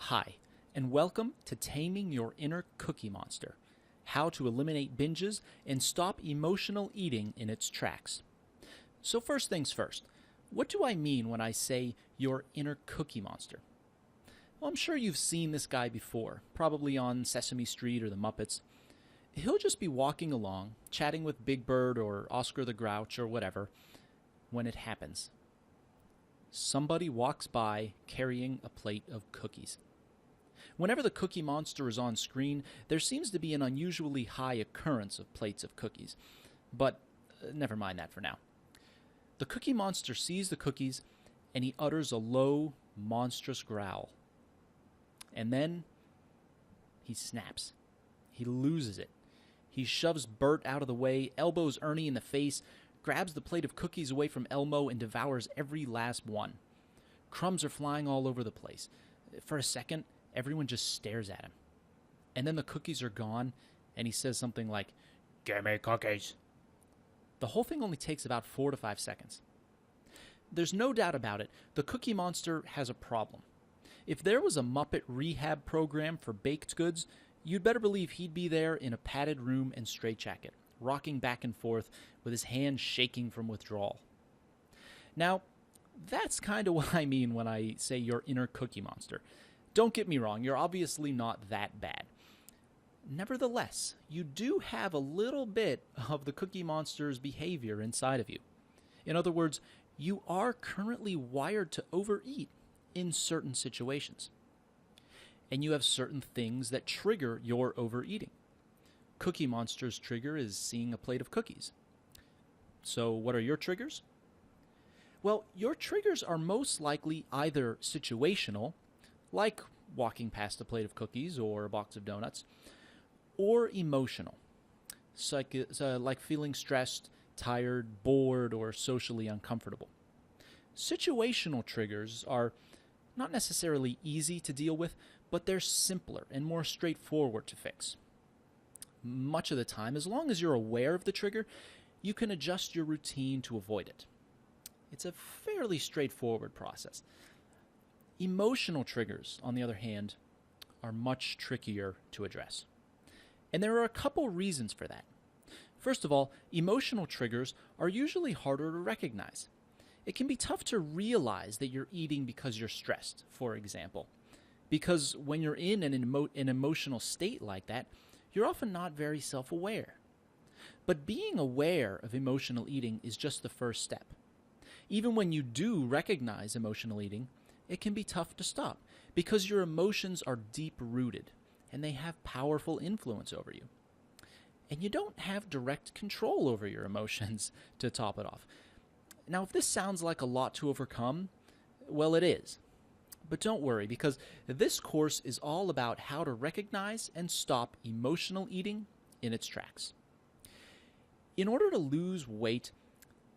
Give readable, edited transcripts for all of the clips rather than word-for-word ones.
Hi, and welcome to Taming Your Inner Cookie Monster, how to eliminate binges and stop emotional eating in its tracks. So first things first, what do I mean when I say your inner cookie monster? Well, I'm sure you've seen this guy before, probably on Sesame Street or the Muppets. He'll just be walking along, chatting with Big Bird or Oscar the Grouch or whatever, when it happens. Somebody walks by carrying a plate of cookies. Whenever the Cookie Monster is on screen, there seems to be an unusually high occurrence of plates of cookies. But never mind that for now. The Cookie Monster sees the cookies, and he utters a low, monstrous growl. And then he snaps. He loses it. He shoves Bert out of the way, elbows Ernie in the face, grabs the plate of cookies away from Elmo, and devours every last one. Crumbs are flying all over the place. For a second, everyone just stares at him. And then the cookies are gone, and he says something like, "Give me cookies." The whole thing only takes about 4 to 5 seconds. There's no doubt about it, the Cookie Monster has a problem. If there was a Muppet rehab program for baked goods, you'd better believe he'd be there in a padded room and straitjacket, rocking back and forth with his hands shaking from withdrawal. Now, that's kind of what I mean when I say your inner Cookie Monster. Don't get me wrong, you're obviously not that bad. Nevertheless, you do have a little bit of the Cookie Monster's behavior inside of you. In other words, you are currently wired to overeat in certain situations. And you have certain things that trigger your overeating. Cookie Monster's trigger is seeing a plate of cookies. So what are your triggers? Well, your triggers are most likely either situational, like walking past a plate of cookies or a box of donuts, or emotional, like feeling stressed, tired, bored, or socially uncomfortable. Situational triggers are not necessarily easy to deal with, but they're simpler and more straightforward to fix. Much of the time, as long as you're aware of the trigger, you can adjust your routine to avoid it. It's a fairly straightforward process. Emotional triggers, on the other hand, are much trickier to address. And there are a couple reasons for that. First of all, emotional triggers are usually harder to recognize. It can be tough to realize that you're eating because you're stressed, for example. Because when you're in an emotional state like that, you're often not very self-aware. But being aware of emotional eating is just the first step. Even when you do recognize emotional eating, it can be tough to stop because your emotions are deep-rooted and they have powerful influence over you. And you don't have direct control over your emotions to top it off. Now, if this sounds like a lot to overcome, well, it is. But don't worry, because this course is all about how to recognize and stop emotional eating in its tracks. In order to lose weight,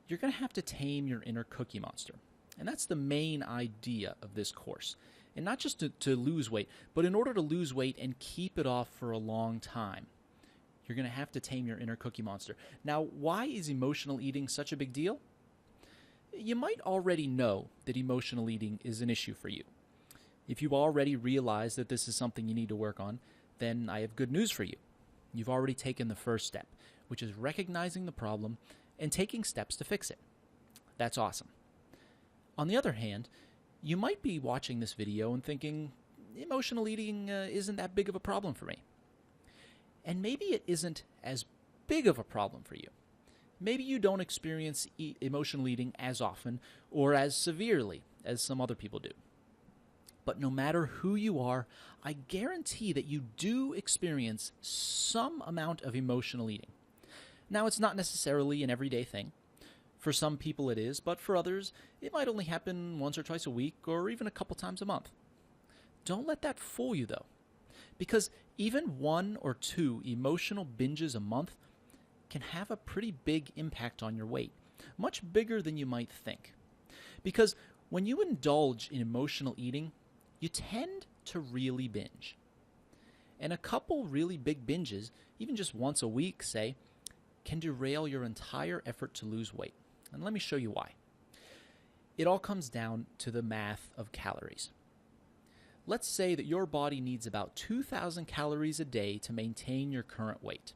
you're going to have to tame your inner Cookie Monster. And that's the main idea of this course. And not just to lose weight, but in order to lose weight and keep it off for a long time, you're going to have to tame your inner Cookie Monster. Now, why is emotional eating such a big deal? You might already know that emotional eating is an issue for you. If you already realize that this is something you need to work on, then I have good news for you. You've already taken the first step, which is recognizing the problem and taking steps to fix it. That's awesome. On the other hand, you might be watching this video and thinking, emotional eating isn't that big of a problem for me. And maybe it isn't as big of a problem for you. Maybe you don't experience emotional eating as often or as severely as some other people do. But no matter who you are, I guarantee that you do experience some amount of emotional eating. Now, it's not necessarily an everyday thing. For some people it is, but for others, it might only happen once or twice a week or even a couple times a month. Don't let that fool you, though, because even 1 or 2 emotional binges a month can have a pretty big impact on your weight, much bigger than you might think. Because when you indulge in emotional eating, you tend to really binge. And a couple really big binges, even just once a week, say, can derail your entire effort to lose weight. And let me show you why. It all comes down to the math of calories. Let's say that your body needs about 2,000 calories a day to maintain your current weight.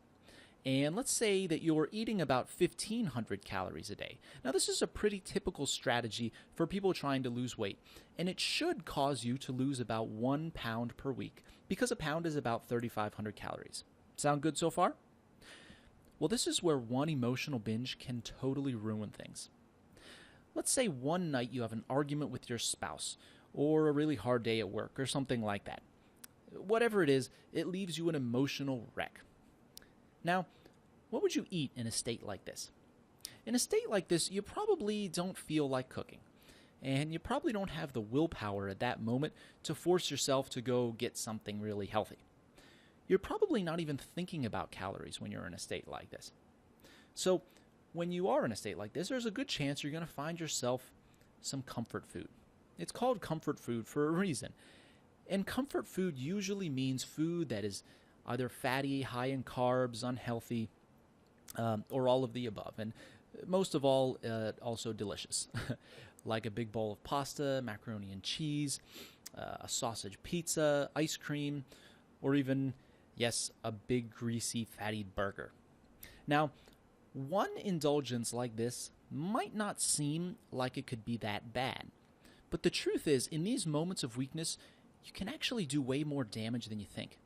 And let's say that you're eating about 1,500 calories a day. Now, this is a pretty typical strategy for people trying to lose weight, and it should cause you to lose about 1 pound per week, because a pound is about 3,500 calories. Sound good so far? Well, this is where one emotional binge can totally ruin things. Let's say one night you have an argument with your spouse, or a really hard day at work, or something like that. Whatever it is, it leaves you an emotional wreck. Now, what would you eat in a state like this? In a state like this, you probably don't feel like cooking, and you probably don't have the willpower at that moment to force yourself to go get something really healthy. You're probably not even thinking about calories when you're in a state like this. So, when you are in a state like this, there's a good chance you're going to find yourself some comfort food. It's called comfort food for a reason. And comfort food usually means food that is either fatty, high in carbs, unhealthy, or all of the above. And most of all, also delicious. Like a big bowl of pasta, macaroni and cheese, a sausage pizza, ice cream, or even, yes, a big greasy fatty burger. Now, one indulgence like this might not seem like it could be that bad. But the truth is, in these moments of weakness, you can actually do way more damage than you think.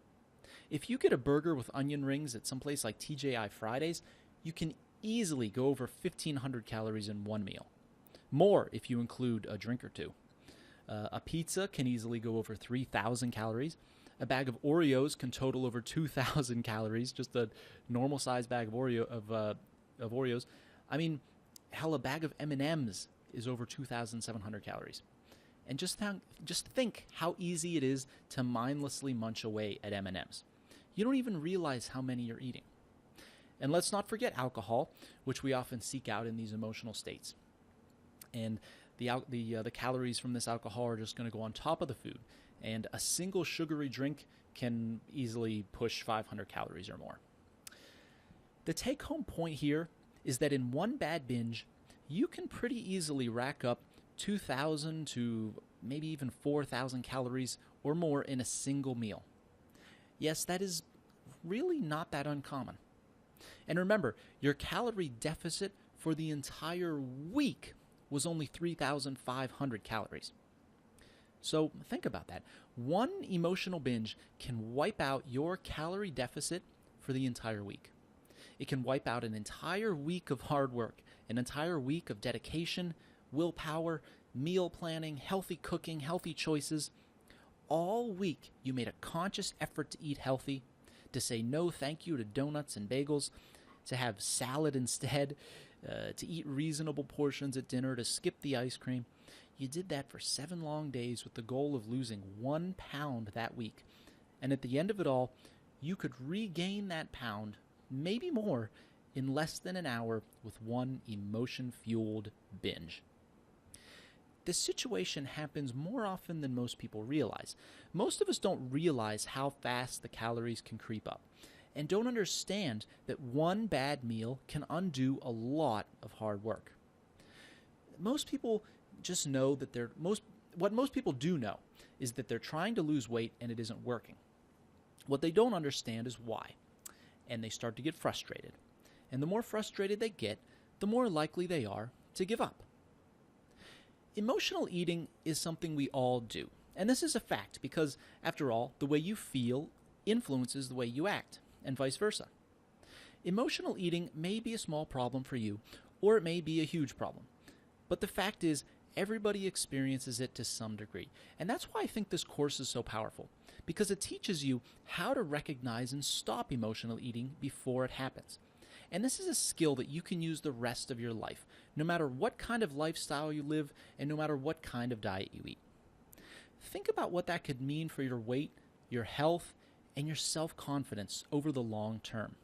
If you get a burger with onion rings at some place like TGI Fridays, you can easily go over 1,500 calories in one meal. More if you include a drink or two. A pizza can easily go over 3,000 calories. A bag of Oreos can total over 2,000 calories, just a normal sized bag of Oreos. I mean, hell, a bag of M&Ms is over 2,700 calories. And just think how easy it is to mindlessly munch away at M&Ms. You don't even realize how many you're eating. And let's not forget alcohol, which we often seek out in these emotional states. And the calories from this alcohol are just going to go on top of the food. And a single sugary drink can easily push 500 calories or more. The take-home point here is that in one bad binge, you can pretty easily rack up 2,000 to maybe even 4,000 calories or more in a single meal. Yes, that is really not that uncommon. And remember, your calorie deficit for the entire week was only 3,500 calories. So think about that. One emotional binge can wipe out your calorie deficit for the entire week. It can wipe out an entire week of hard work, an entire week of dedication, willpower, meal planning, healthy cooking, healthy choices. All week you made a conscious effort to eat healthy, to say no thank you to donuts and bagels, to have salad instead, to eat reasonable portions at dinner, to skip the ice cream. You did that for 7 long days with the goal of losing 1 pound that week. And at the end of it all, you could regain that pound, maybe more, in less than an hour with one emotion-fueled binge. This situation happens more often than most people realize. Most of us don't realize how fast the calories can creep up, and don't understand that one bad meal can undo a lot of hard work. Most people just know that what most people do know is that they're trying to lose weight and it isn't working. What they don't understand is why, and they start to get frustrated. And the more frustrated they get, the more likely they are to give up. Emotional eating is something we all do. And this is a fact because, after all, the way you feel influences the way you act, and vice versa. Emotional eating may be a small problem for you, or it may be a huge problem. But the fact is, everybody experiences it to some degree. And that's why I think this course is so powerful, because it teaches you how to recognize and stop emotional eating before it happens. And this is a skill that you can use the rest of your life, no matter what kind of lifestyle you live and no matter what kind of diet you eat. Think about what that could mean for your weight, your health, and your self-confidence over the long term.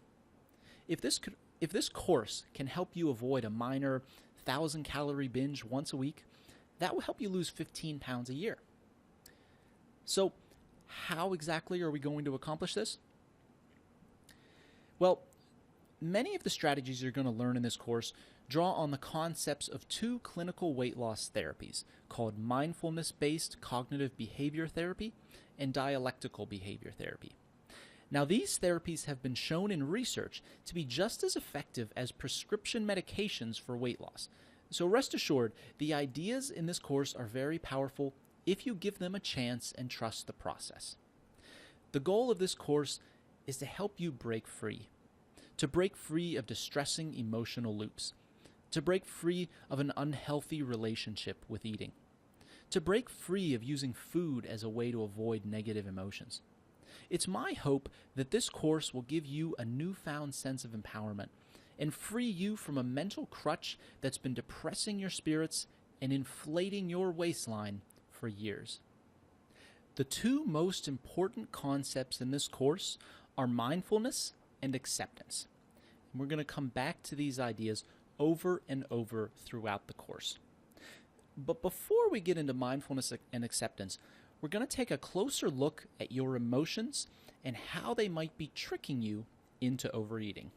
If this course can help you avoid a minor 1,000-calorie binge once a week, that will help you lose 15 pounds a year. So, how exactly are we going to accomplish this? Well, many of the strategies you're going to learn in this course draw on the concepts of two clinical weight loss therapies called mindfulness-based cognitive behavior therapy and dialectical behavior therapy. Now, these therapies have been shown in research to be just as effective as prescription medications for weight loss. So rest assured, the ideas in this course are very powerful if you give them a chance and trust the process. The goal of this course is to help you break free, to break free of distressing emotional loops, to break free of an unhealthy relationship with eating, to break free of using food as a way to avoid negative emotions. It's my hope that this course will give you a newfound sense of empowerment and free you from a mental crutch that's been depressing your spirits and inflating your waistline for years. The two most important concepts in this course are mindfulness and acceptance. And we're going to come back to these ideas over and over throughout the course. But before we get into mindfulness and acceptance, we're going to take a closer look at your emotions and how they might be tricking you into overeating.